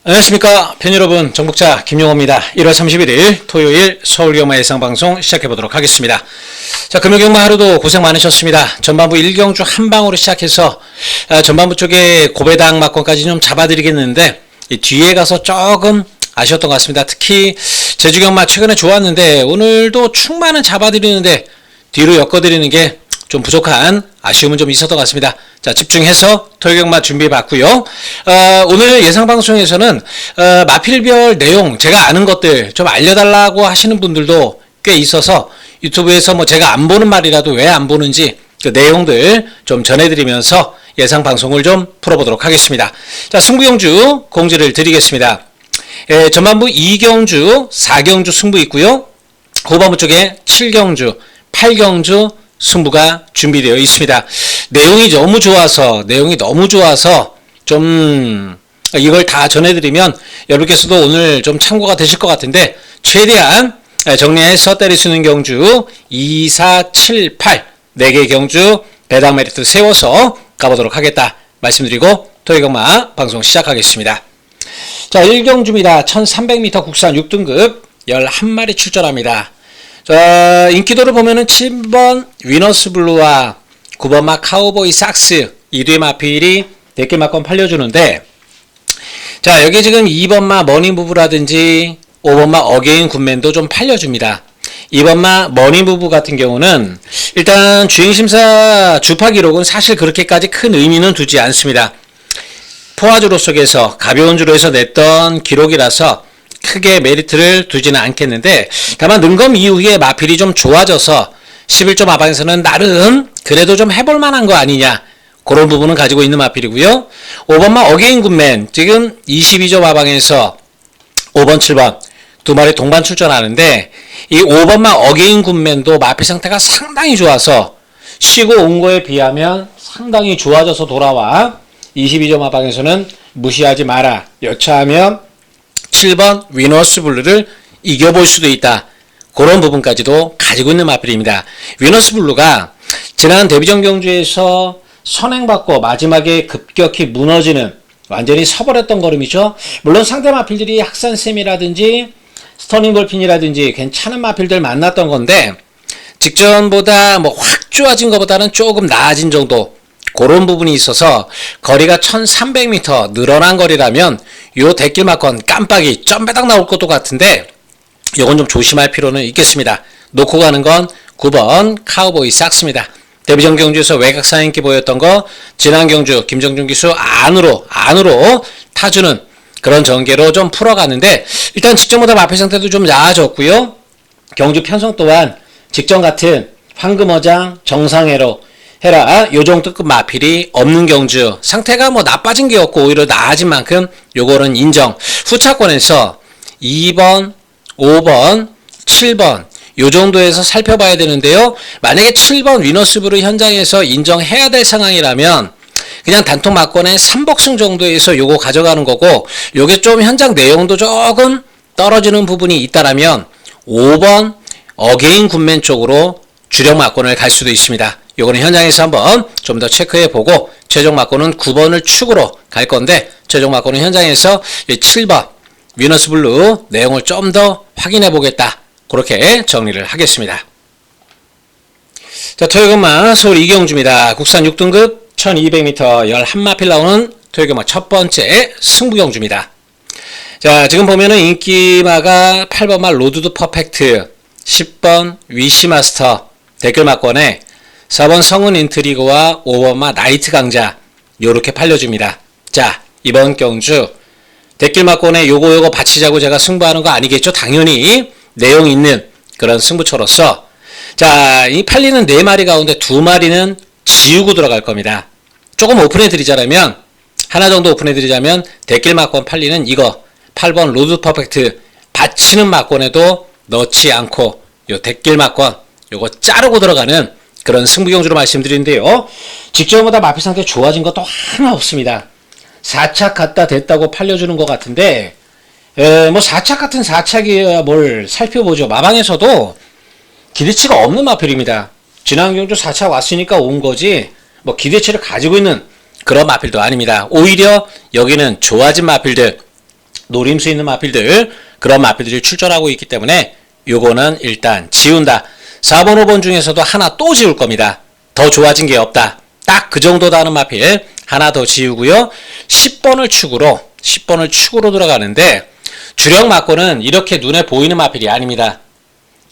안녕하십니까 팬 여러분, 정복자 김용호입니다. 1월 31일 토요일 서울경마 예상방송 시작해보도록 하겠습니다. 자, 금요경마 하루도 고생 많으셨습니다. 전반부 1경주 한 방으로 시작해서 전반부 쪽에 고배당 막권까지 좀 잡아드리겠는데 이 뒤에 가서 조금 아쉬웠던 것 같습니다. 특히 제주경마 최근에 좋았는데 오늘도 충만은 잡아드리는데 뒤로 엮어드리는 게 좀 부족한 아쉬움은 좀 있었던 것 같습니다. 자, 집중해서 토요경마 준비해봤고요. 오늘 예상방송에서는 마필별 내용, 제가 아는 것들 좀 알려달라고 하시는 분들도 꽤 있어서 유튜브에서 뭐 제가 안 보는 말이라도 왜 안 보는지 그 내용들 좀 전해드리면서 예상방송을 좀 풀어보도록 하겠습니다. 자, 승부경주 공지를 드리겠습니다. 전반부 2경주, 4경주 승부 있고요. 후반부 쪽에 7경주, 8경주 승부가 준비되어 있습니다. 내용이 너무 좋아서 좀 이걸 다 전해드리면 여러분께서도 오늘 좀 참고가 되실 것 같은데 최대한 정리해서 때릴 수 있는 경주 2, 4, 7, 8 4개의 경주 배당 메리트 세워서 가보도록 하겠다 말씀드리고 토요경마 방송 시작하겠습니다. 자, 1경주입니다. 1300m 국산 6등급 11마리 출전합니다. 자, 인기도를 보면은 7번 위너스 블루와 9번 마 카우보이 삭스 2대 마필이 대길 막권 팔려주는데, 자, 여기 지금 2번 마 머니무브라든지 5번 마 어게인 굿맨도 좀 팔려줍니다. 2번 마 머니무브 같은 경우는 일단 주행심사 주파 기록은 사실 그렇게까지 큰 의미는 두지 않습니다. 포화주로 속에서 가벼운 주로 해서 냈던 기록이라서 크게 메리트를 두지는 않겠는데, 다만 능검 이후에 마필이 좀 좋아져서 11점 하방에서는 나름 그래도 좀 해볼 만한 거 아니냐, 그런 부분은 가지고 있는 마필이고요. 5번마 어게인 굿맨 지금 22점 하방에서 5번 7번 두 마리 동반 출전하는데, 이 5번마 어게인 굿맨도 마필 상태가 상당히 좋아서 쉬고 온 거에 비하면 상당히 좋아져서 돌아와 22점 하방에서는 무시하지 마라, 여차하면 7번 위너스 블루를 이겨볼 수도 있다, 그런 부분까지도 가지고 있는 마필입니다. 위너스 블루가 지난 데뷔전 경주에서 선행받고 마지막에 급격히 무너지는 완전히 서버렸던 걸음이죠. 물론 상대 마필들이 학산쌤이라든지 스터닝 돌핀이라든지 괜찮은 마필들 만났던 건데 직전보다 뭐 확 좋아진 것보다는 조금 나아진 정도, 그런 부분이 있어서 거리가 1300m 늘어난 거리라면 요 대길 막권 깜빡이 점배당 나올 것도 같은데 요건 좀 조심할 필요는 있겠습니다. 놓고 가는 건 9번 카우보이 삭스입니다. 데뷔전 경주에서 외곽상 인기 보였던 거 지난 경주 김정준 기수 안으로 타주는 그런 전개로 좀 풀어가는데, 일단 직전보다 마필 상태도 좀 나아졌고요. 경주 편성 또한 직전 같은 황금어장 정상회로 해라 요 정도급 마필이 없는 경주, 상태가 뭐 나빠진 게 없고 오히려 나아진 만큼 요거는 인정. 후차권에서 2번 5번 7번 요 정도에서 살펴봐야 되는데요. 만약에 7번 위너스 블루 현장에서 인정해야 될 상황이라면 그냥 단통 막권의 3복승 정도에서 요거 가져가는 거고, 요게 좀 현장 내용도 조금 떨어지는 부분이 있다라면 5번 어게인 굿맨 쪽으로 주력 막권을 갈 수도 있습니다. 요거는 현장에서 한번 좀 더 체크해보고 최종 막권은 9번을 축으로 갈 건데, 최종 막권은 현장에서 7번 위너스 블루 내용을 좀 더 확인해보겠다, 그렇게 정리를 하겠습니다. 자, 토요경마 서울 이경주입니다. 국산 6등급 1200m 11마필 나오는 토요경마 첫 번째 승부경주입니다. 자, 지금 보면은 인기마가 8번마 로드드 퍼펙트, 10번 위시마스터 댓글 막권에 4번 성은 인트리그와 5번마 나이트 강자 요렇게 팔려줍니다. 자, 이번 경주 댓글 막권에 요거 받치자고 제가 승부하는 거 아니겠죠? 당연히 내용 있는 그런 승부처로서, 자, 이 팔리는 4마리 가운데 2마리는 지우고 들어갈 겁니다. 조금 오픈해 드리자면, 하나 정도 오픈해 드리자면 댓글 막권 팔리는 이거 8번 로드 퍼펙트 받치는 막권에도 넣지 않고 요 댓글 막권 요거 자르고 들어가는 그런 승부경주로 말씀드리는데요. 직전보다 마필 상태 좋아진 것도 하나 없습니다. 4착 갖다 댔다고 팔려주는 것 같은데, 뭐 4착 같은 4착이야 뭘 살펴보죠. 마방에서도 기대치가 없는 마필입니다. 지난 경주 4착 왔으니까 온 거지 뭐 기대치를 가지고 있는 그런 마필도 아닙니다. 오히려 여기는 좋아진 마필들, 노림수 있는 마필들, 그런 마필들이 출전하고 있기 때문에 요거는 일단 지운다. 4번, 5번 중에서도 하나 또 지울 겁니다. 더 좋아진 게 없다. 딱 그 정도다 하는 마필 하나 더 지우고요. 10번을 축으로 들어가는데 주력 마권은 이렇게 눈에 보이는 마필이 아닙니다.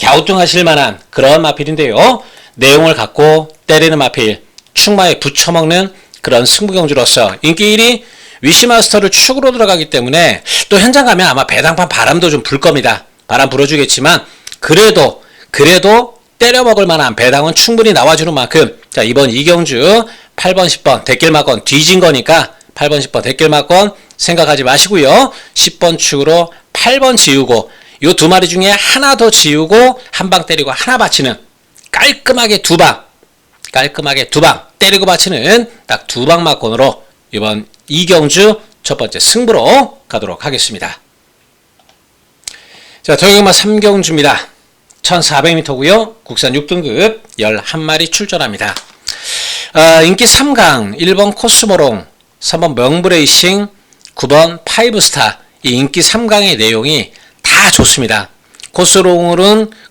갸우뚱하실 만한 그런 마필인데요. 내용을 갖고 때리는 마필, 축마에 붙여먹는 그런 승부경주로서 인기 1위 위시마스터를 축으로 들어가기 때문에 또 현장 가면 아마 배당판 바람도 좀 불 겁니다. 바람 불어주겠지만 그래도 때려먹을 만한 배당은 충분히 나와주는 만큼 자, 이번 이경주 8번 10번 대길마건 뒤진 거니까 8번 10번 대길마건 생각하지 마시고요. 10번 축으로 8번 지우고 요 두 마리 중에 하나 더 지우고 한 방 때리고 하나 받치는 깔끔하게 두 방 때리고 받치는 딱 두 방 마건으로 이번 이경주 첫 번째 승부로 가도록 하겠습니다. 자, 토요일마 3경주입니다. 1400m고요. 국산 6등급 11마리 출전합니다. 인기 3강 1번 코스모롱, 3번 명브레이싱, 9번 파이브스타. 이 인기 3강의 내용이 다 좋습니다.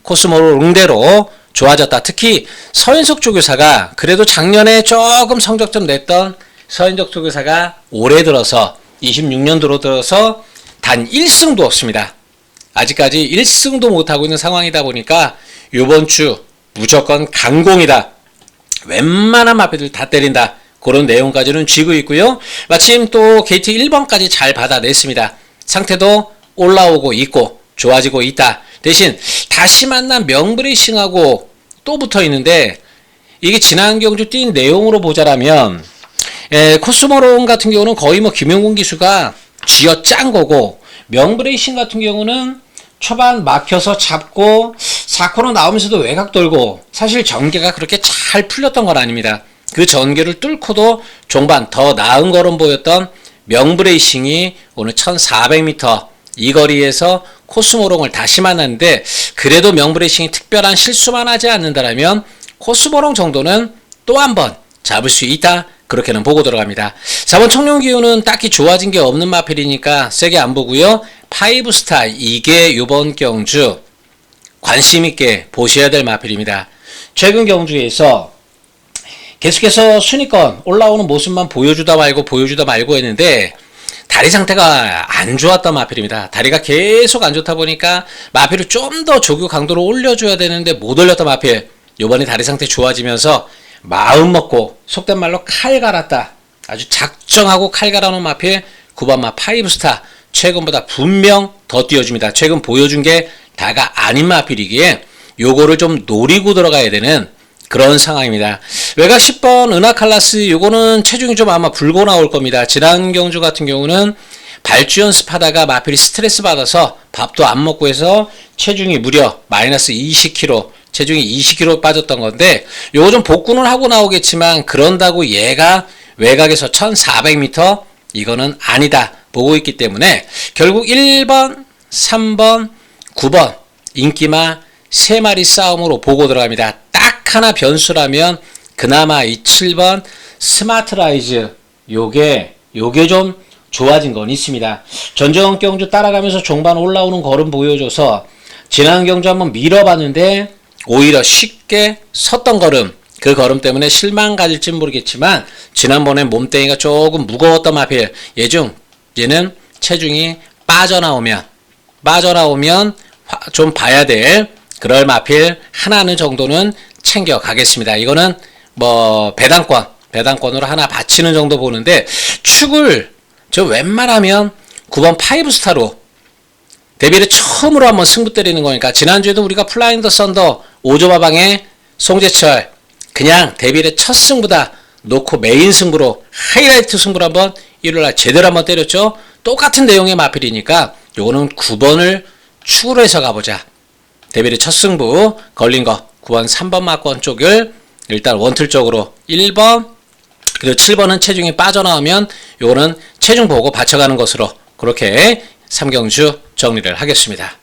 코스모롱대로 좋아졌다. 특히 서인석 조교사가 그래도 작년에 조금 성적 좀 냈던 서인석 조교사가 올해 들어서 26년도로 들어서 단 1승도 없습니다. 아직까지 1승도 못하고 있는 상황이다 보니까 이번 주 무조건 강공이다. 웬만한 마필들 다 때린다. 그런 내용까지는 쥐고 있고요. 마침 또 게이트 1번까지 잘 받아냈습니다. 상태도 올라오고 있고 좋아지고 있다. 대신 다시 만난 명브레이싱하고 또 붙어 있는데 이게 지난 경주 뛴 내용으로 보자라면 코스모론 같은 경우는 거의 뭐 김용곤 기수가 쥐어 짠 거고 명브레이싱 같은 경우는 초반 막혀서 잡고 4코너 나오면서도 외곽 돌고 사실 전개가 그렇게 잘 풀렸던 건 아닙니다. 그 전개를 뚫고도 종반 더 나은 걸음 보였던 명브레이싱이 오늘 1400m 이 거리에서 코스모롱을 다시 만났는데 그래도 명브레이싱이 특별한 실수만 하지 않는다면 코스모롱 정도는 또 한 번 잡을 수 있다. 그렇게는 보고 들어갑니다. 4번 청룡기후는 딱히 좋아진 게 없는 마필이니까 세게 안 보고요. 파이브스타 이게 이번 경주 관심있게 보셔야 될 마필입니다. 최근 경주에서 계속해서 순위권 올라오는 모습만 보여주다 말고 했는데 다리 상태가 안 좋았던 마필입니다. 다리가 계속 안 좋다 보니까 마필을 좀 더 조교 강도를 올려줘야 되는데 못 올렸던 마필 요번에 다리 상태 좋아지면서 마음 먹고 속된 말로 칼 갈았다. 아주 작정하고 칼 갈아놓은 마필 9번마 파이브스타 최근보다 분명 더 띄워줍니다. 최근 보여준 게 다가 아닌 마필이기에 요거를 좀 노리고 들어가야 되는 그런 상황입니다. 외곽 10번 은하칼라스 요거는 체중이 좀 아마 불고 나올 겁니다. 지난 경주 같은 경우는 발주 연습하다가 마필이 스트레스 받아서 밥도 안 먹고 해서 체중이 무려 마이너스 20kg 체중이 20kg 빠졌던 건데 요거 좀 복구는 하고 나오겠지만 그런다고 얘가 외곽에서 1400m 이거는 아니다 보고 있기 때문에 결국 1번, 3번, 9번 인기마 3마리 싸움으로 보고 들어갑니다. 딱 하나 변수라면 그나마 이 7번 스마트라이즈 요게 좀 좋아진 건 있습니다. 전정 경주 따라가면서 종반 올라오는 걸음 보여줘서 지난 경주 한번 밀어봤는데 오히려 쉽게 섰던 걸음 그 걸음 때문에 실망 가질진 모르겠지만 지난번에 몸뚱이가 조금 무거웠던 마필 얘는 체중이 빠져나오면 좀 봐야 될 그럴 마필 하나는 정도는 챙겨 가겠습니다. 이거는 뭐 배당권으로 하나 받치는 정도 보는데 축을 저 웬만하면 9번 파이브스타로 데뷔를 처음으로 한번 승부 때리는 거니까 지난주에도 우리가 플라잉 더 썬더 5조마방에 송재철 그냥 데뷔의 첫 승부다 놓고 메인 승부로 하이라이트 승부로 한번 일요일날 제대로 한번 때렸죠. 똑같은 내용의 마필이니까 요거는 9번을 축으로 해서 가보자. 데뷔의 첫 승부 걸린 거 9번 3번 마권 쪽을 일단 원틀 쪽으로 1번 그리고 7번은 체중이 빠져나오면 요거는 체중 보고 받쳐가는 것으로 그렇게 3경주 정리를 하겠습니다.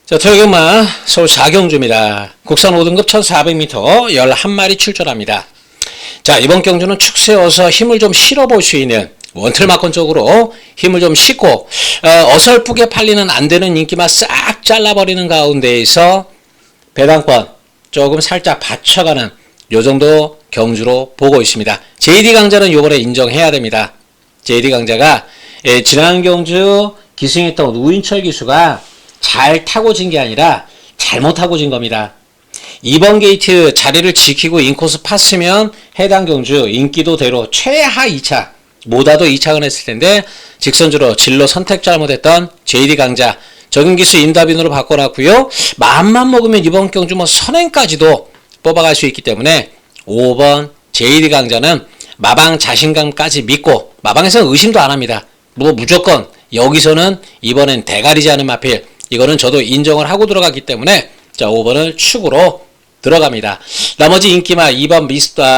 자, 토요일마 서울 4경주입니다. 국산 5등급 1400m 11마리 출전합니다. 자, 이번 경주는 축 세워서 힘을 좀 실어볼 수 있는 원틀마건 쪽으로 힘을 좀 싣고 어설프게 팔리는 안 되는 인기만 싹 잘라버리는 가운데에서 배당권 조금 살짝 받쳐가는 요 정도 경주로 보고 있습니다. JD강자는 요번에 인정해야 됩니다. JD강자가 지난 경주 기승했던 우인철 기수가 잘 타고 진 게 아니라 잘못 타고 진 겁니다. 이번 게이트 자리를 지키고 인코스 팠으면 해당 경주 인기도대로 최하 2차 못와도 2차가 했을 텐데 직선주로 진로 선택 잘못했던 JD강자 적응기수 임다빈으로 바꿔놨고요. 마음만 먹으면 이번 경주 뭐 선행까지도 뽑아갈 수 있기 때문에 5번 JD강자는 마방 자신감까지 믿고 마방에서는 의심도 안 합니다. 뭐 무조건 여기서는 이번엔 대가리지 않은 마필 이거는 저도 인정을 하고 들어갔기 때문에 자 5번을 축으로 들어갑니다. 나머지 인기마 2번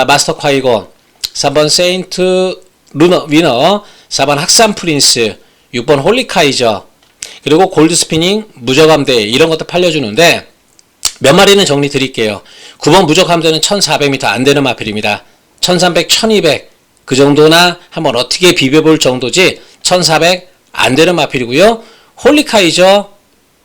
마스터 콰이곤 3번 세인트 루너 위너 4번 학산 프린스 6번 홀리카이저 그리고 골드스피닝 무적함대 이런 것도 팔려주는데 몇 마리는 정리 드릴게요. 9번 무적함대는 1400m 안 되는 마필입니다. 1300, 1200 그 정도나 한번 어떻게 비벼볼 정도지 1400 안 되는 마필이고요. 홀리카이저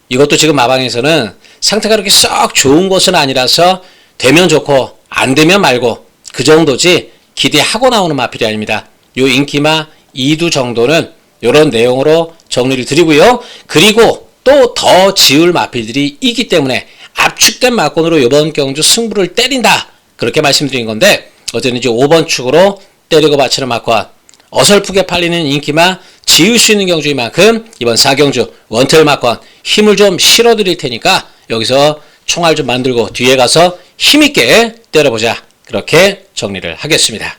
이것도 지금 마방에서는 상태가 그렇게 썩 좋은 것은 아니라서 되면 좋고 안 되면 말고 그 정도지 기대하고 나오는 마필이 아닙니다. 요 인기마 2두 정도는 이런 내용으로 정리를 드리고요. 그리고 또 더 지을 마필들이 있기 때문에 압축된 마건으로 이번 경주 승부를 때린다. 그렇게 말씀드린 건데 어제는 이제 5번 축으로 때리고 바치는 마건 어설프게 팔리는 인기마 지을 수 있는 경주인 만큼 이번 4경주 원텔 마건 힘을 좀 실어드릴 테니까 여기서 총알 좀 만들고 뒤에 가서 힘있게 때려보자. 그렇게 정리를 하겠습니다.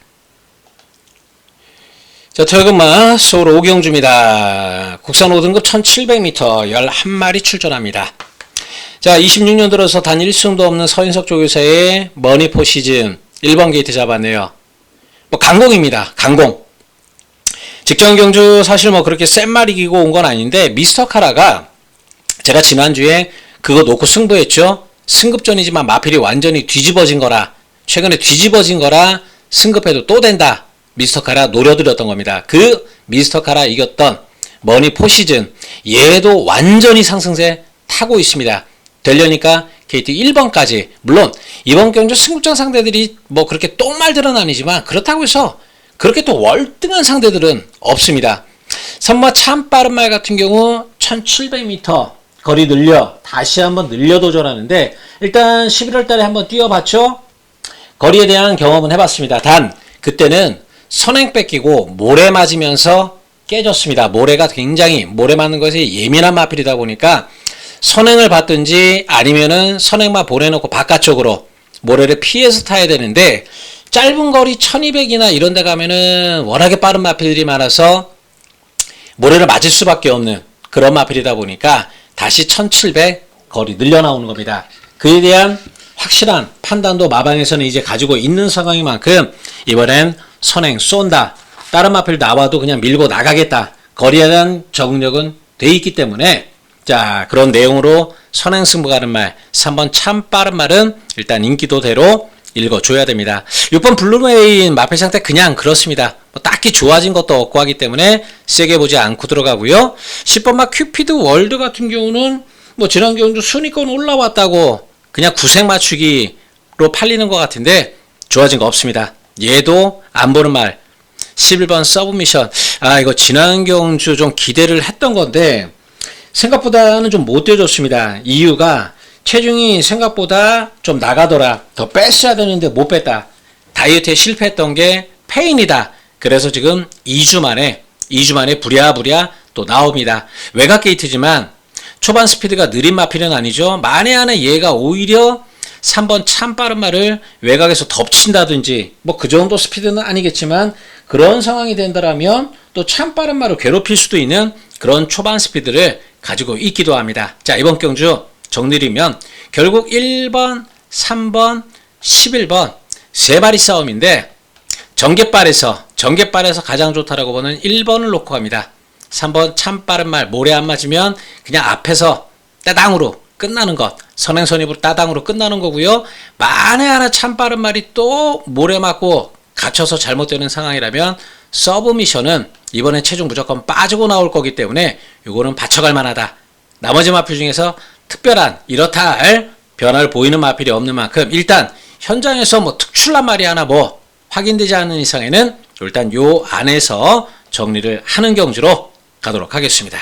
자, 토요금마 서울 5경주입니다. 국산 5등급 1700m 11마리 출전합니다. 자, 26년 들어서 단 1승도 없는 서인석 조교사의 머니포 시즌 1번 게이트 잡았네요. 뭐 강공입니다. 강공. 직전 경주 사실 뭐 그렇게 센 말이 기고 온 건 아닌데 미스터 카라가 제가 지난주에 그거 놓고 승부했죠. 승급전이지만 마필이 완전히 뒤집어진 거라 최근에 뒤집어진 거라 승급해도 또 된다. 미스터 카라 노려드렸던 겁니다. 그 미스터 카라 이겼던 머니 포시즌 얘도 완전히 상승세 타고 있습니다. 되려니까 KT 1번까지 물론 이번 경주 승급전 상대들이 뭐 그렇게 똥말들은 아니지만 그렇다고 해서 그렇게 또 월등한 상대들은 없습니다. 선마 참 빠른 말 같은 경우 1700m 거리 늘려 다시 한번 늘려 도전하는데 일단 11월 달에 한번 뛰어봤죠. 거리에 대한 경험은 해봤습니다. 단 그때는 선행 뺏기고 모래 맞으면서 깨졌습니다. 모래가 굉장히 모래 맞는 것에 예민한 마필이다 보니까 선행을 받든지 아니면은 선행만 보내놓고 바깥쪽으로 모래를 피해서 타야 되는데 짧은 거리 1200이나 이런 데 가면은 워낙에 빠른 마필들이 많아서 모래를 맞을 수밖에 없는 그런 마필이다 보니까 다시 1700 거리 늘려 나오는 겁니다. 그에 대한 확실한 판단도 마방에서는 이제 가지고 있는 상황인 만큼 이번엔 선행 쏜다. 다른 마필 나와도 그냥 밀고 나가겠다. 거리에 대한 적응력은 돼 있기 때문에 자 그런 내용으로 선행 승부 가는 말 3번 참 빠른 말은 일단 인기도대로 읽어줘야 됩니다. 6번 블루메인 마필 상태 그냥 그렇습니다. 뭐 딱히 좋아진 것도 없고 하기 때문에 세게 보지 않고 들어가고요. 10번 막 큐피드 월드 같은 경우는 뭐 지난 경주 순위권 올라왔다고 그냥 구색 맞추기로 팔리는 것 같은데 좋아진 거 없습니다. 얘도 안 보는 말 11번 서브미션 이거 지난 경주 좀 기대를 했던 건데 생각보다는 좀 못 뛰어줬습니다. 이유가 체중이 생각보다 좀 나가더라. 더 뺐어야 되는데 못 뺐다. 다이어트에 실패했던 게 페인이다. 그래서 지금 2주 만에 부랴부랴 또 나옵니다. 외곽 게이트지만 초반 스피드가 느린 마필은 아니죠. 만에 하나 얘가 오히려 3번 참 빠른 말을 외곽에서 덮친다든지 뭐 그 정도 스피드는 아니겠지만 그런 상황이 된다라면 또 참 빠른 말을 괴롭힐 수도 있는 그런 초반 스피드를 가지고 있기도 합니다. 자 이번 경주 정리리면 결국 1번, 3번, 11번 세 마리 싸움인데 전개발에서 가장 좋다라고 보는 1번을 놓고 갑니다. 3번 참 빠른 말 모래 안 맞으면 그냥 앞에서 따당으로 끝나는 것 선행선입으로 따당으로 끝나는 거고요. 만에 하나 참 빠른 말이 또 모래 맞고 갇혀서 잘못되는 상황이라면 서브미션은 이번엔 체중 무조건 빠지고 나올 거기 때문에 요거는 받쳐갈 만하다. 나머지 마필 중에서 특별한 이렇다 할 변화를 보이는 마필이 없는 만큼 일단 현장에서 뭐 특출난 말이 하나 뭐 확인되지 않는 이상에는 일단 요 안에서 정리를 하는 경주로 가도록 하겠습니다.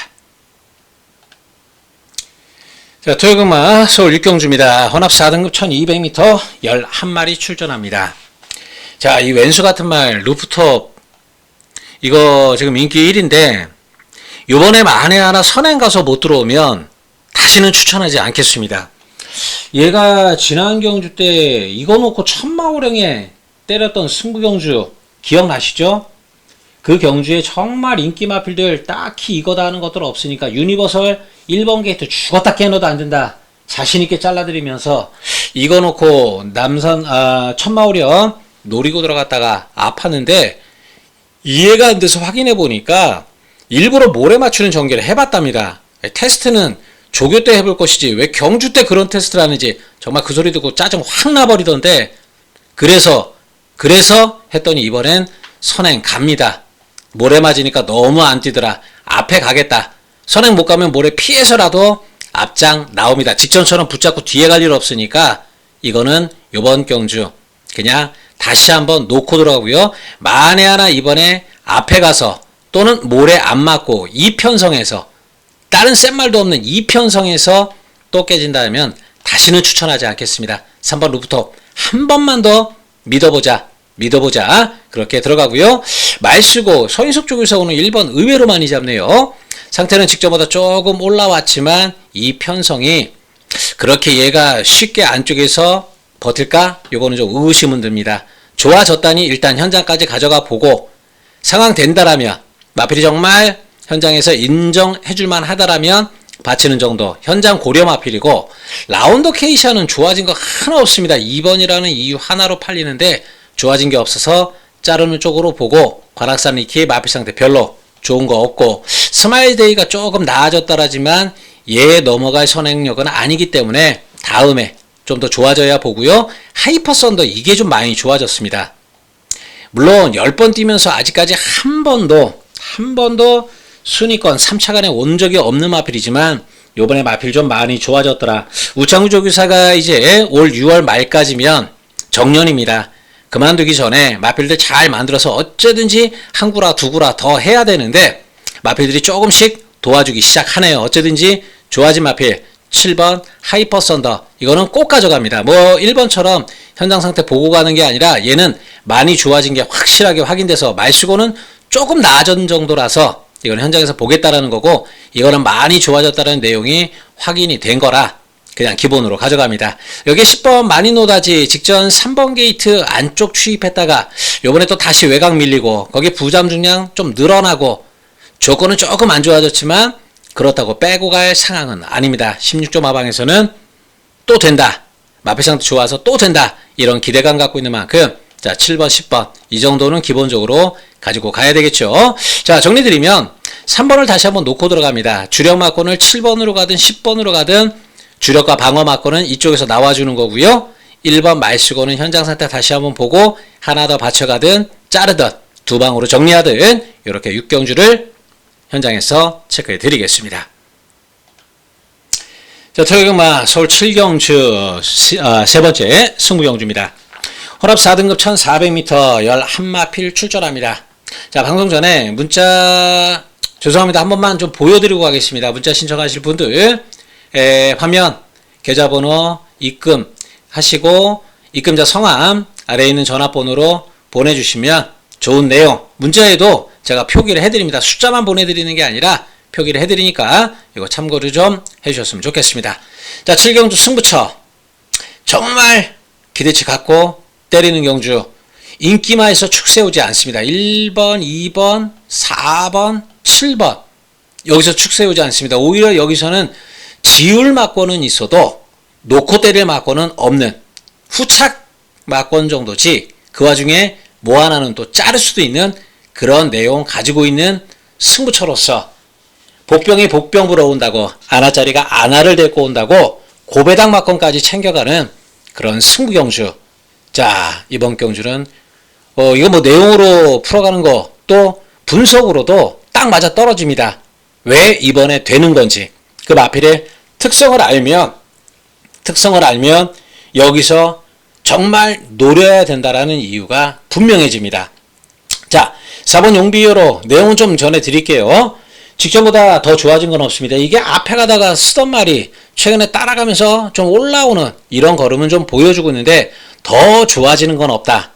자, 토요금마 서울 6경주입니다. 혼합 4등급 1200m 11마리 출전합니다. 자, 이 왼수 같은 말 루프톱 이거 지금 인기 1인데 요번에 만에 하나 선행 가서 못 들어오면 다시는 추천하지 않겠습니다. 얘가 지난 경주 때 이거 놓고 천마호령에 때렸던 승부경주 기억나시죠? 그 경주에 정말 인기 마필들 딱히 이거다 하는 것들 없으니까 유니버설 1번 게이트 죽었다 깨어도 안 된다 자신있게 잘라드리면서 이거 놓고 천마호령 노리고 들어갔다가 아팠는데 이해가 안 돼서 확인해 보니까 일부러 모래 맞추는 전개를 해봤답니다. 테스트는 조교 때 해볼 것이지 왜 경주 때 그런 테스트를 하는지 정말 그 소리 듣고 짜증 확 나버리던데 그래서 했더니 이번엔 선행 갑니다. 모래 맞으니까 너무 안 뛰더라. 앞에 가겠다. 선행 못 가면 모래 피해서라도 앞장 나옵니다. 직전처럼 붙잡고 뒤에 갈 일 없으니까 이거는 요번 경주 그냥 다시 한번 놓고 들어가고요. 만에 하나 이번에 앞에 가서 또는 모래 안 맞고 이편성에서 다른 센 말도 없는 이편성에서 또 깨진다면 다시는 추천하지 않겠습니다. 3번 루프톱 한 번만 더 믿어보자. 그렇게 들어가고요. 말쓰고 서인석 쪽에서 오는 1번 의외로 많이 잡네요. 상태는 직전보다 조금 올라왔지만 이 편성이 그렇게 얘가 쉽게 안쪽에서 버틸까? 요거는 좀 의심은 듭니다. 좋아졌다니 일단 현장까지 가져가 보고 상황 된다라면 마필이 정말 현장에서 인정해줄만 하다라면 바치는 정도 현장 고려 마필이고 라운더 케이샤는 좋아진 거 하나 없습니다. 2번이라는 이유 하나로 팔리는데 좋아진 게 없어서 자르는 쪽으로 보고 관악산 리키 마필 상태 별로 좋은 거 없고 스마일데이가 조금 나아졌다라지만 얘 넘어갈 선행력은 아니기 때문에 다음에 좀 더 좋아져야 보고요. 하이퍼 썬더 이게 좀 많이 좋아졌습니다. 물론 10번 뛰면서 아직까지 한 번도 순위권 3차간에 온 적이 없는 마필이지만 요번에 마필 좀 많이 좋아졌더라. 우창우 조교사가 이제 올 6월 말까지면 정년입니다. 그만두기 전에 마필들 잘 만들어서 어쩌든지 한 구라 두 구라 더 해야 되는데 마필들이 조금씩 도와주기 시작하네요. 어쩌든지 좋아진 마필 7번 하이퍼 썬더 이거는 꼭 가져갑니다. 뭐 1번처럼 현장 상태 보고 가는 게 아니라 얘는 많이 좋아진 게 확실하게 확인돼서 말쓰고는 조금 나아진 정도라서 이건 현장에서 보겠다라는 거고 이거는 많이 좋아졌다는 내용이 확인이 된 거라 그냥 기본으로 가져갑니다. 여기 10번 마니노다지 직전 3번 게이트 안쪽 추입했다가 요번에 또 다시 외곽 밀리고 거기 부담 중량 좀 늘어나고 조건은 조금 안 좋아졌지만 그렇다고 빼고 갈 상황은 아닙니다. 16조 마방에서는 또 된다. 마필상도 좋아서 또 된다. 이런 기대감 갖고 있는 만큼 자 7번 10번 이 정도는 기본적으로 가지고 가야 되겠죠. 자 정리드리면 3번을 다시 한번 놓고 들어갑니다. 주력 막권을 7번으로 가든 10번으로 가든 주력과 방어 막권은 이쪽에서 나와주는 거고요. 1번 말쓰고는 현장 상태 다시 한번 보고 하나 더 받쳐가든 자르든 두 방으로 정리하든 이렇게 6경주를 현장에서 체크해 드리겠습니다. 자, 토요일마 서울 7경주 세 번째 승부경주입니다. 혼합 4등급 1400m 11마필 출전합니다. 자, 방송 전에 문자 죄송합니다. 한 번만 좀 보여드리고 가겠습니다. 문자 신청하실 분들 화면 계좌번호 입금하시고 입금자 성함 아래에 있는 전화번호로 보내주시면 좋은 내용 문자에도 제가 표기를 해드립니다. 숫자만 보내드리는 게 아니라 표기를 해드리니까 이거 참고를 좀 해주셨으면 좋겠습니다. 자 7경주 승부처 정말 기대치 갖고 때리는 경주 인기마에서 축 세우지 않습니다. 1번, 2번, 4번, 7번 여기서 축 세우지 않습니다. 오히려 여기서는 지울 막권은 있어도 놓고 때릴 막권은 없는 후착 막권 정도지 그 와중에 뭐 하나는 또 자를 수도 있는 그런 내용 가지고 있는 승부처로서 복병이 복병 불어온다고 아나짜리가 아나를 데리고 온다고 고배당 막권까지 챙겨가는 그런 승부경주. 자 이번 경주는 이거 뭐 내용으로 풀어가는 거 또 분석으로도 딱 맞아 떨어집니다. 왜 이번에 되는 건지 그 마필의 특성을 알면 여기서 정말 노려야 된다라는 이유가 분명해집니다. 자, 4번 용비어로 내용은 좀 전해드릴게요. 직전보다 더 좋아진 건 없습니다. 이게 앞에 가다가 쓰던 말이 최근에 따라가면서 좀 올라오는 이런 걸음은 좀 보여주고 있는데 더 좋아지는 건 없다.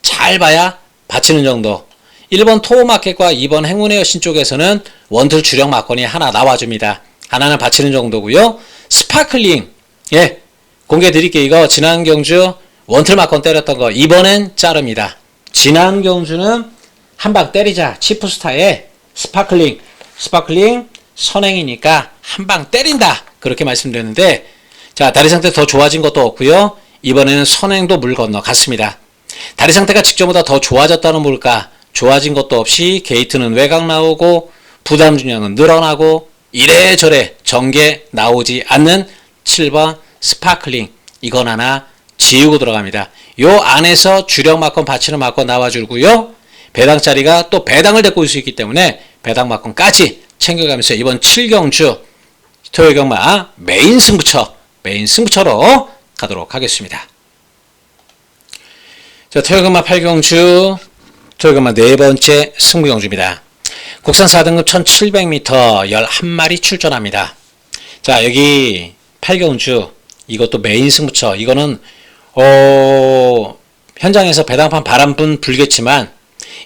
잘 봐야 받치는 정도. 1번 토우마켓과 2번 행운의 여신 쪽에서는 원툴 주력 막건이 하나 나와줍니다. 하나는 받치는 정도고요. 스파클링, 예, 공개해 드릴게요. 이거 지난 경주 원툴 막건 때렸던 거 이번엔 자릅니다. 지난 경주는 한방 때리자 치프스타에 스파클링 선행이니까 한방 때린다 그렇게 말씀드렸는데, 자, 다리 상태 더 좋아진 것도 없고요. 이번에는 선행도 물 건너 갔습니다. 다리 상태가 직전보다 더 좋아졌다는 뭘까? 좋아진 것도 없이 게이트는 외곽 나오고 부담 중량은 늘어나고 이래저래 전개 나오지 않는 7번 스파클링, 이건 하나 지우고 들어갑니다. 요 안에서 주력 막건 받치는 막건 나와주고요. 배당짜리가 또 배당을 데리고 올 수 있기 때문에 배당 막건까지 챙겨가면서 이번 7경주 토요일 경마 메인 승부처로 가도록 하겠습니다. 자, 토요일 경마 8경주 토요일 경마 네 번째 승부 경주입니다. 국산 4등급 1700m 11마리 출전합니다. 자, 여기 8경주 이것도 메인 승부처. 이거는 현장에서 배당판 바람분 불겠지만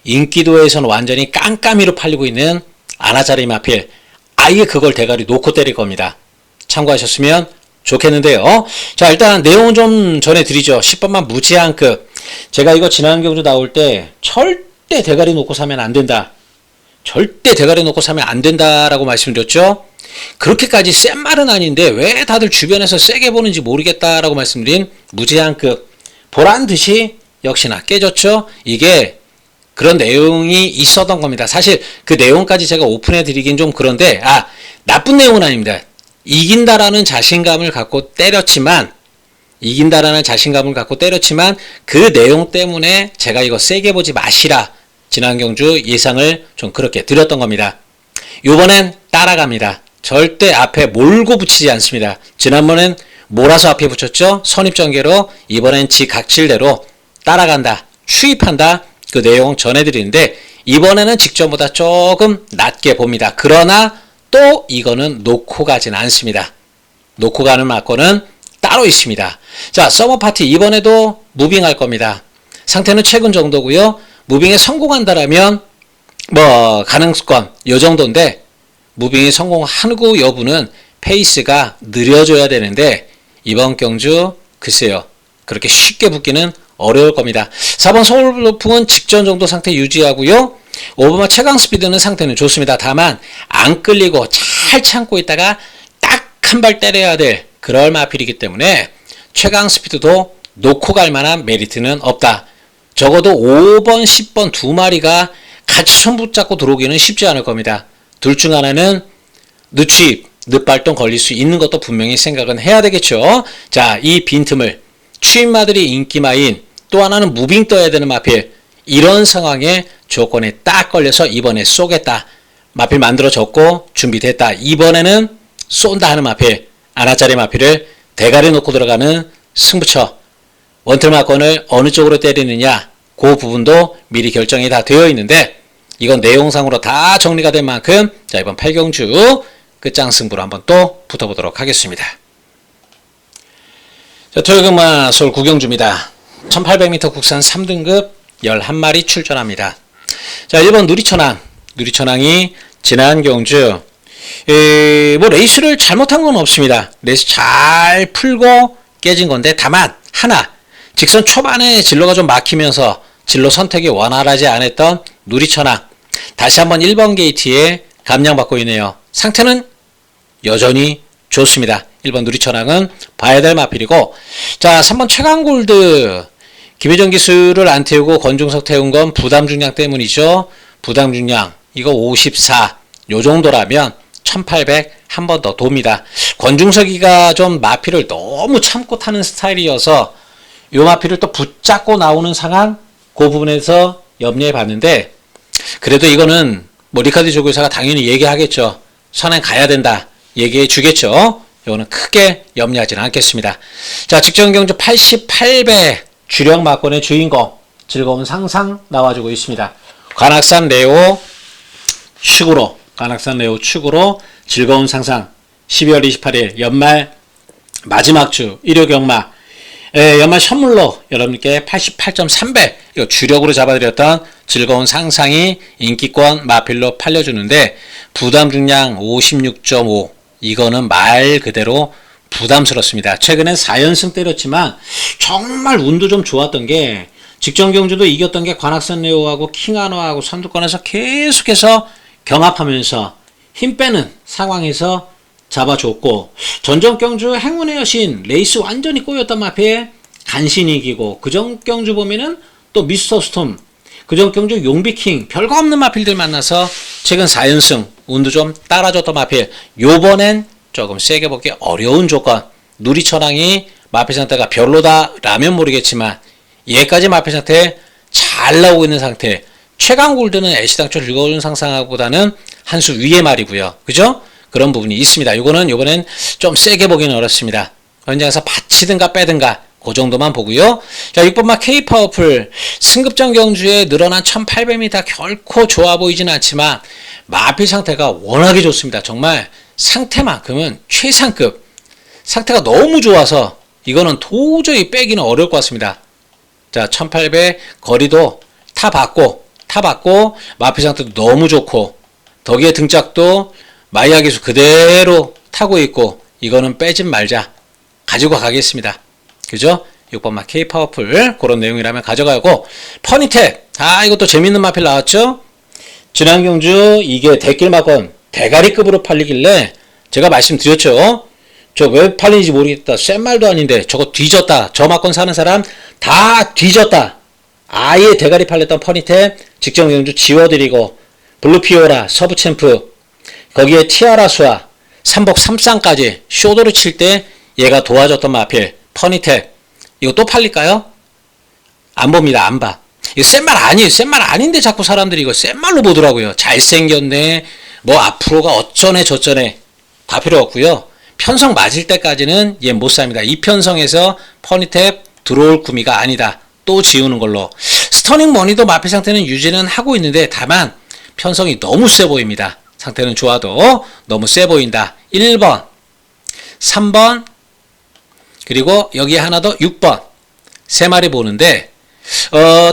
인기도에서는 완전히 깜깜이로 팔리고 있는 아나짜리 마필, 아예 그걸 대가리 놓고 때릴 겁니다. 참고하셨으면 좋겠는데요. 자, 일단 내용은 좀 전해드리죠. 10번만 무제한급. 제가 이거 지난 경주 나올 때 절대 대가리 놓고 사면 안 된다. 절대 대가리 놓고 사면 안 된다라고 말씀드렸죠. 그렇게까지 센 말은 아닌데 왜 다들 주변에서 세게 보는지 모르겠다라고 말씀드린 무제한급. 보란 듯이 역시나 깨졌죠. 이게 그런 내용이 있었던 겁니다. 사실 그 내용까지 제가 오픈해 드리긴 좀 그런데, 나쁜 내용은 아닙니다. 이긴다라는 자신감을 갖고 때렸지만 그 내용 때문에 제가 이거 세게 보지 마시라 지난 경주 예상을 좀 그렇게 드렸던 겁니다. 이번엔 따라갑니다. 절대 앞에 몰고 붙이지 않습니다. 지난번엔 몰아서 앞에 붙였죠. 선입전개로. 이번엔 지각질대로 따라간다, 추입한다, 그 내용 전해드리는데 이번에는 직전보다 조금 낮게 봅니다. 그러나 또 이거는 놓고 가진 않습니다. 놓고 가는 막건은 따로 있습니다. 자, 서머파티 이번에도 무빙할 겁니다. 상태는 최근 정도고요. 무빙에 성공한다라면 가능성 요 정도인데, 무빙이 성공하고 여부는 페이스가 느려져야 되는데 이번 경주 글쎄요, 그렇게 쉽게 붙기는 어려울 겁니다. 4번 서울로풍은 직전 정도 상태 유지하고요. 5번마 최강 스피드는 상태는 좋습니다. 다만 안 끌리고 잘 참고 있다가 딱 한 발 때려야 될 그럴 마필이기 때문에 최강 스피드도 놓고 갈 만한 메리트는 없다. 적어도 5번, 10번 두 마리가 같이 손 붙잡고 들어오기는 쉽지 않을 겁니다. 둘 중 하나는 늦추입, 늦발동 걸릴 수 있는 것도 분명히 생각은 해야 되겠죠. 자, 이 빈틈을 추임마들이 인기마인, 또 하나는 무빙 떠야 되는 마필, 이런 상황에 조건에 딱 걸려서 이번에 쏘겠다, 마필 만들어졌고 준비됐다, 이번에는 쏜다 하는 마필, 아나짜리 마필을 대가리 놓고 들어가는 승부처, 원틀 막건을 어느 쪽으로 때리느냐, 그 부분도 미리 결정이 다 되어 있는데 이건 내용상으로 다 정리가 된 만큼, 자, 이번 8경주 끝장 승부로 한번 또 붙어보도록 하겠습니다. 자, 토요일경마 서울 9경주입니다. 1800m 국산 3등급 11마리 출전합니다. 자, 1번 누리천왕이 지난 경주 레이스를 잘못한 건 없습니다. 레이스 잘 풀고 깨진 건데, 다만 하나, 직선 초반에 진로가 좀 막히면서 진로 선택이 원활하지 않았던 누리천왕, 다시 한번 1번 게이트에 감량받고 있네요. 상태는 여전히 좋습니다. 1번 누리천왕은 봐야 될 마필이고, 자, 3번 최강골드, 김혜정 기술을 안 태우고 권중석 태운 건 부담 중량 때문이죠. 부담 중량 이거 54, 요 정도라면 1800 한 번 더 돕니다. 권중석이가 좀 마필을 너무 참고 타는 스타일이어서 요 마필을 또 붙잡고 나오는 상황, 그 부분에서 염려해 봤는데, 그래도 이거는 뭐 리카드 조교사가 당연히 얘기하겠죠. 선행 가야 된다. 얘기해 주겠죠. 이거는 크게 염려하지는 않겠습니다. 자, 직전 경주 88배 주력 막권의 주인공 즐거운 상상 나와주고 있습니다. 관악산 레오 축으로 즐거운 상상 12월 28일 연말 마지막 주 일요 경마 연말 선물로 여러분께 88.3배 이거 주력으로 잡아드렸던 즐거운 상상이 인기권 마필로 팔려주는데 부담 중량 56.5 이거는 말 그대로 부담스럽습니다. 최근에 4연승 때렸지만 정말 운도 좀 좋았던 게 직전 경주도 이겼던 게 관악산 레오하고 킹하노하고 선두권에서 계속해서 경합하면서 힘 빼는 상황에서 잡아줬고 전전 경주 행운의 여신 레이스 완전히 꼬였던 마피에 간신히 이기고 그전 경주 보면은 또 미스터 스톰 그전 경주 용비킹 별거 없는 마필들 만나서 최근 4연승 운도 좀 따라줬던 마필 요번엔 조금 세게 보기 어려운 조건 누리천왕이 마필 상태가 별로다라면 모르겠지만 얘까지 마필 상태 잘 나오고 있는 상태 최강 골드는 애시당초 즐거운 상상하고보다는 한 수 위의 말이고요. 그죠? 그런 부분이 있습니다. 이거는 요번엔 좀 세게 보기는 어렵습니다. 현장에서 받치든가 빼든가 그 정도만 보고요. 자, 6번마 K파워풀 승급전 경주에 늘어난 1800m 결코 좋아 보이진 않지만 마필 상태가 워낙에 좋습니다. 정말 상태만큼은 최상급 상태가 너무 좋아서 이거는 도저히 빼기는 어려울 것 같습니다. 자, 1800 거리도 타 받고 마필 상태도 너무 좋고 덕의 등짝도 마이야 기수 그대로 타고 있고 이거는 빼진 말자 가지고 가겠습니다. 그죠? 6번마 K파워풀 그런 내용이라면 가져가고 퍼니탭 이것도 재밌는 마필 나왔죠? 지난 경주 이게 대길마건 대가리급으로 팔리길래 제가 말씀드렸죠. 저 왜 팔리는지 모르겠다. 센 말도 아닌데 저거 뒤졌다. 저 마건 사는 사람 다 뒤졌다. 아예 대가리 팔렸던 퍼니탭 직전 경주 지워드리고 블루피오라 서브챔프 거기에 티아라수와 삼복 3쌍까지 쇼도를 칠 때 얘가 도와줬던 마필 퍼니탭 이거 또 팔릴까요? 안 봅니다. 안 봐. 이거 센 말 아니에요. 센 말 아닌데 자꾸 사람들이 이거 센 말로 보더라고요. 잘생겼네 뭐 앞으로가 어쩌네 저쩌네 다 필요 없고요. 편성 맞을 때까지는 얘 못 삽니다. 이 편성에서 퍼니탭 들어올 구미가 아니다. 또 지우는 걸로. 스터닝 머니도 마필 상태는 유지는 하고 있는데 다만 편성이 너무 세 보입니다. 상태는 좋아도 너무 세 보인다. 1번 3번 그리고 여기 하나 더 6번 세 마리 보는데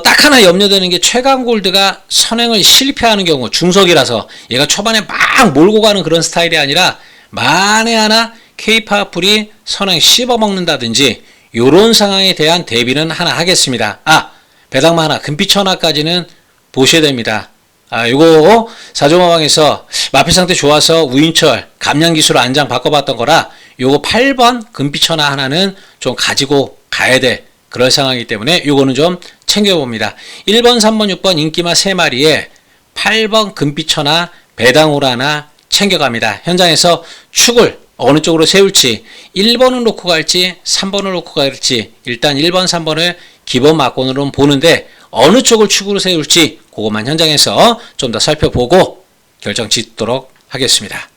딱 하나 염려되는 게 최강골드가 선행을 실패하는 경우 중석이라서 얘가 초반에 막 몰고 가는 그런 스타일이 아니라 만에 하나 K파워풀이 선행 씹어먹는다든지 요런 상황에 대한 대비는 하나 하겠습니다. 배당마 하나 금빛천하까지는 보셔야 됩니다. 요거 사조마방에서 마필 상태 좋아서 우인철 감량기수로 안장 바꿔봤던 거라 요거 8번 금빛천하 하나는 좀 가지고 가야 돼. 그럴 상황이기 때문에 요거는 좀 챙겨봅니다. 1번, 3번, 6번 인기마 3마리에 8번 금빛천하 배당호라 하나 챙겨갑니다. 현장에서 축을 어느 쪽으로 세울지 1번을 놓고 갈지 3번을 놓고 갈지 일단 1번, 3번을 기본 막권으로 보는데 어느 쪽을 축으로 세울지 그것만 현장에서 좀 더 살펴보고 결정 짓도록 하겠습니다.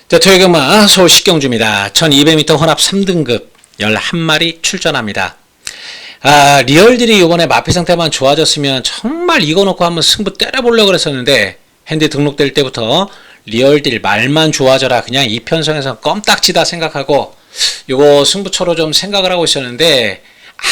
자, 토요경마 서울 식경주입니다. 1200m 혼합 3등급 11마리 출전합니다. 리얼들이 이번에 마필 상태만 좋아졌으면 정말 이거 놓고 한번 승부 때려보려고 그랬었는데 핸드 등록될 때부터 리얼딜 말만 좋아져라 그냥 이 편성에서 껌딱지다 생각하고 요거 승부처로 좀 생각을 하고 있었는데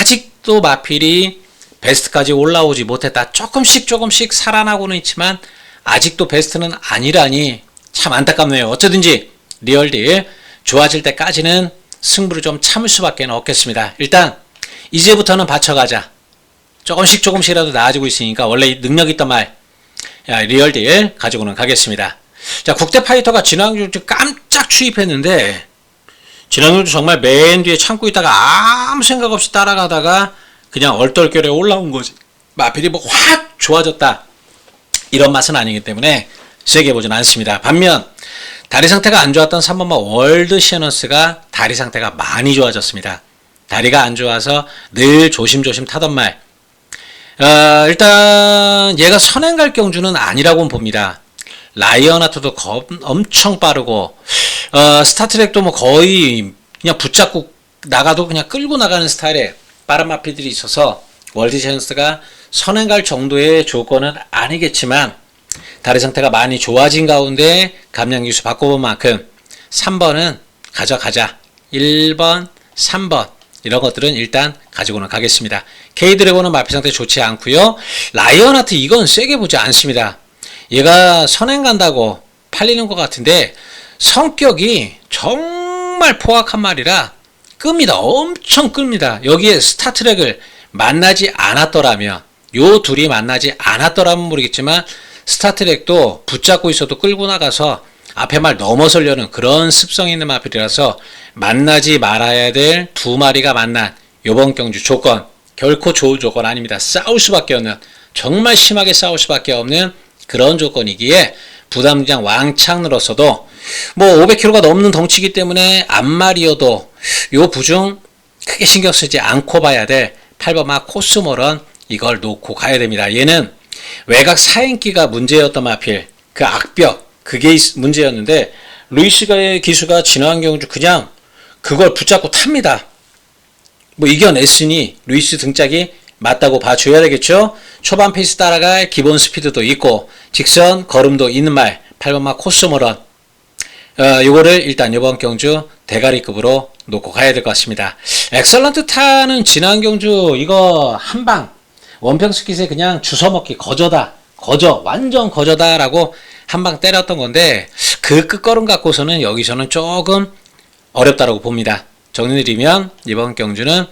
아직도 마필이 베스트까지 올라오지 못했다. 조금씩 살아나고는 있지만 아직도 베스트는 아니라니 참 안타깝네요. 어쩌든지 리얼딜 좋아질 때까지는 승부를 좀 참을 수밖에 없겠습니다. 일단 이제부터는 받쳐가자. 조금씩이라도 나아지고 있으니까 원래 능력 있던 말 리얼딜 가지고는 가겠습니다. 자, 국대파이터가 지난주 깜짝 추입했는데 지난주도 정말 맨 뒤에 참고 있다가 아무 생각 없이 따라가다가 그냥 얼떨결에 올라온 거지. 마필이 뭐 확 좋아졌다 이런 맛은 아니기 때문에 세게 보진 않습니다. 반면 다리 상태가 안 좋았던 3번마 월드 시너스가 다리 상태가 많이 좋아졌습니다. 다리가 안 좋아서 늘 조심조심 타던 말 일단 얘가 선행갈 경주는 아니라고 봅니다. 라이언하트도 엄청 빠르고 스타트랙도 뭐 거의 그냥 붙잡고 나가도 그냥 끌고 나가는 스타일의 빠른 마필들이 있어서 월드 챈스가 선행갈 정도의 조건은 아니겠지만 다리 상태가 많이 좋아진 가운데 감량 기수 바꿔본 만큼 3번은 가져가자. 1번, 3번 이런 것들은 일단 가지고는 가겠습니다. K드래곤은 마필 상태 좋지 않고요. 라이언하트 이건 세게 보지 않습니다. 얘가 선행 간다고 팔리는 것 같은데 성격이 정말 포악한 말이라 끕니다. 엄청 끕니다. 여기에 스타트랙을 만나지 않았더라면 요 둘이 만나지 않았더라면 모르겠지만 스타트랙도 붙잡고 있어도 끌고 나가서 앞에 말 넘어서려는 그런 습성이 있는 마필이라서 만나지 말아야 될 두 마리가 만난 요번 경주 조건 결코 좋은 조건 아닙니다. 싸울 수밖에 없는 정말 심하게 싸울 수밖에 없는 그런 조건이기에 부담장 왕창 늘었어도 뭐 500kg가 넘는 덩치이기 때문에 앞말이어도 요 부중 크게 신경 쓰지 않고 봐야 될 8번마 코스모런 이걸 놓고 가야 됩니다. 얘는 외곽 사행기가 문제였던 마필 그 악벽 그게 문제였는데 루이스가의 기수가 지난 경주 그냥 그걸 붙잡고 탑니다. 뭐 이겨냈으니 루이스 등짝이 맞다고 봐줘야 되겠죠. 초반 페이스 따라갈 기본 스피드도 있고 직선 걸음도 있는 말 8번마 코스모런 요거를 일단 이번 경주 대가리급으로 놓고 가야 될 것 같습니다. 엑설런트 타는 지난 경주 이거 한방 원평스킷에 그냥 주워먹기 거저다 거저 완전 거저다라고 한방 때렸던 건데 그 끝걸음 갖고서는 여기서는 조금 어렵다라고 봅니다. 정리드리면 이번 경주는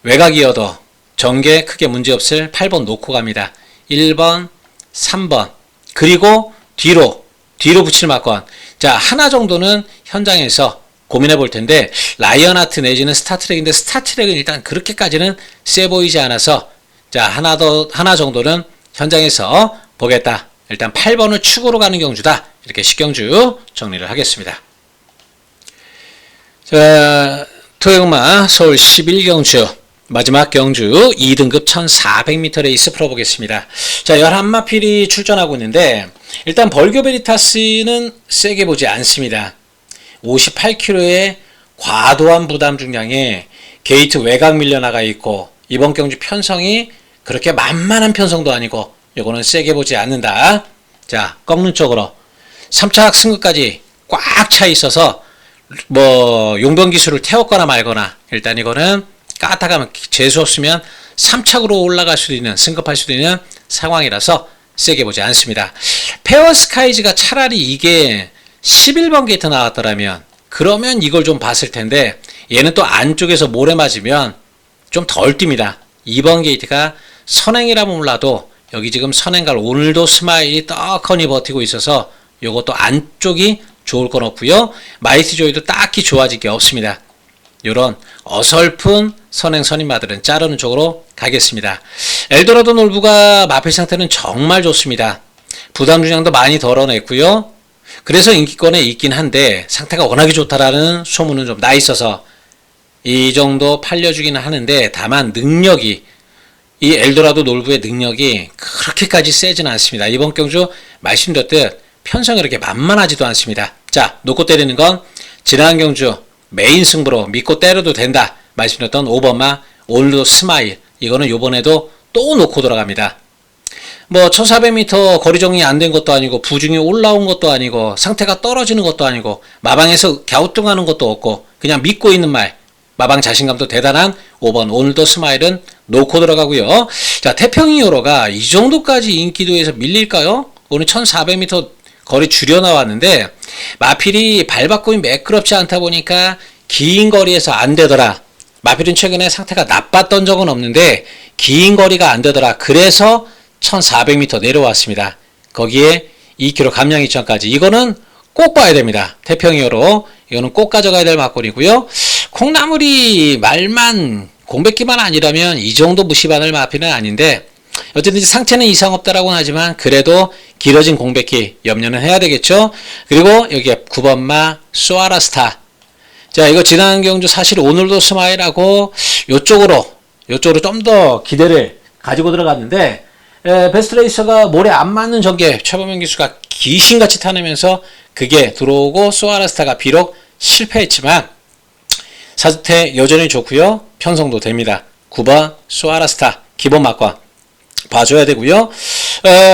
외곽이어도 전개 크게 문제없을 8번 놓고 갑니다. 1번 3번 그리고 뒤로 붙일 막건 자 하나 정도는 현장에서 고민해 볼 텐데 라이언하트 내지는 스타트랙인데 스타트랙은 일단 그렇게까지는 세 보이지 않아서 자 하나 정도는 현장에서 보겠다. 일단 8번을 축으로 가는 경주다. 이렇게 식경주 정리를 하겠습니다. 자, 토요일마 서울 11경주 마지막 경주 2등급 1400m 레이스 풀어보겠습니다. 자, 11마필이 출전하고 있는데 일단 벌교베리타스는 세게 보지 않습니다. 58kg의 과도한 부담 중량에 게이트 외곽 밀려나가 있고 이번 경주 편성이 그렇게 만만한 편성도 아니고 요거는 세게 보지 않는다. 자, 꺾는 쪽으로 3착 승급까지 꽉 차 있어서 뭐 용병 기술을 태웠거나 말거나 일단 이거는 까딱하면 재수 없으면 3착으로 올라갈 수도 있는 승급할 수도 있는 상황이라서 세게 보지 않습니다. 페어스카이즈가 차라리 이게 11번 게이트 나왔더라면 그러면 이걸 좀 봤을 텐데 얘는 또 안쪽에서 모래 맞으면 좀 덜 뜁니다. 2번 게이트가 선행이라면 몰라도 여기 지금 선행갈 오늘도 스마일이 떡하니 버티고 있어서 요것도 안쪽이 좋을 건 없고요. 마이티 조이도 딱히 좋아질 게 없습니다. 요런 어설픈 선행 선임마들은 자르는 쪽으로 가겠습니다. 엘도라도 놀부가 마필 상태는 정말 좋습니다. 부담 중량도 많이 덜어냈고요. 그래서 인기권에 있긴 한데 상태가 워낙에 좋다라는 소문은 좀 나 있어서 이 정도 팔려주기는 하는데 다만 능력이 이 엘도라도 놀부의 능력이 그렇게까지 세지는 않습니다. 이번 경주 말씀드렸듯 편성이 이렇게 만만하지도 않습니다. 자, 놓고 때리는 건 지난 경주 메인 승부로 믿고 때려도 된다 말씀드렸던 5번마 오늘도 스마일 이거는 요번에도 또 놓고 들어갑니다. 뭐 1400m 거리 정리 안 된 것도 아니고 부중이 올라온 것도 아니고 상태가 떨어지는 것도 아니고 마방에서 갸우뚱하는 것도 없고 그냥 믿고 있는 말 마방 자신감도 대단한 5번 오늘도 스마일은 놓고 들어가고요. 자, 태평이어로가 이 정도까지 인기도에서 밀릴까요? 오늘 1400m 거리 줄여 나왔는데 마필이 발바꿈이 매끄럽지 않다 보니까 긴 거리에서 안 되더라. 마필은 최근에 상태가 나빴던 적은 없는데 긴 거리가 안 되더라. 그래서 1400m 내려왔습니다. 거기에 2km 감량 2천까지 이거는 꼭 봐야 됩니다. 태평이어로 이거는 꼭 가져가야 될 막걸리고요. 콩나물이 말만 공백기만 아니라면 이 정도 무시받을 마필은 아닌데 어쨌든 상체는 이상 없다라고는 하지만 그래도 길어진 공백기 염려는 해야 되겠죠. 그리고 여기에 9번마 소아라스타. 자, 이거 지난 경주 사실 오늘도 스마일하고 요쪽으로 좀 더 기대를 가지고 들어갔는데 베스트 레이서가 몰에 안 맞는 전개 최범현 기수가 귀신같이 타내면서 그게 들어오고 소아라스타가 비록 실패했지만 사태 여전히 좋고요. 편성도 됩니다. 9번 소아라스타 기본 막과 봐줘야 되고요.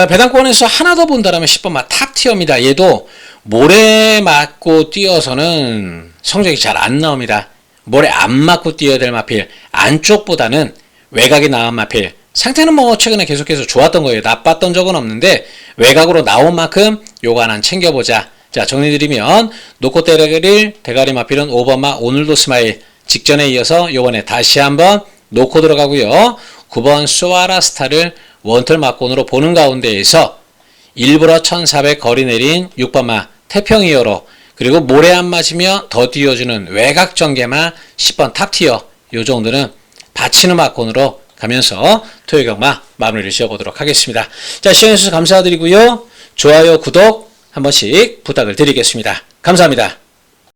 배당권에서 하나 더 본다라면 10번 막 탑티어입니다. 얘도 모래 맞고 뛰어서는 성적이 잘 안 나옵니다. 모래 안 맞고 뛰어야 될 마필 안쪽보다는 외곽이 나온 마필 상태는 뭐 최근에 계속해서 좋았던 거예요. 나빴던 적은 없는데 외곽으로 나온 만큼 요거 하나 챙겨보자. 자, 정리드리면 놓고 때릴 대가리 마필은 5번마 오늘도 스마일 직전에 이어서 요번에 다시 한번 놓고 들어가고요. 9번 소아라스타를 원털 막곤으로 보는 가운데에서 일부러 1400 거리 내린 6번마 태평이어로 그리고 모래 안 맞으며 더 띄워주는 외곽 전개마 10번 탑티어 요 정도는 받치는 막곤으로 가면서 토요일 경마 마무리를 지어보도록 하겠습니다. 자, 시청해주셔서 감사드리고요. 좋아요, 구독 한 번씩 부탁을 드리겠습니다. 감사합니다.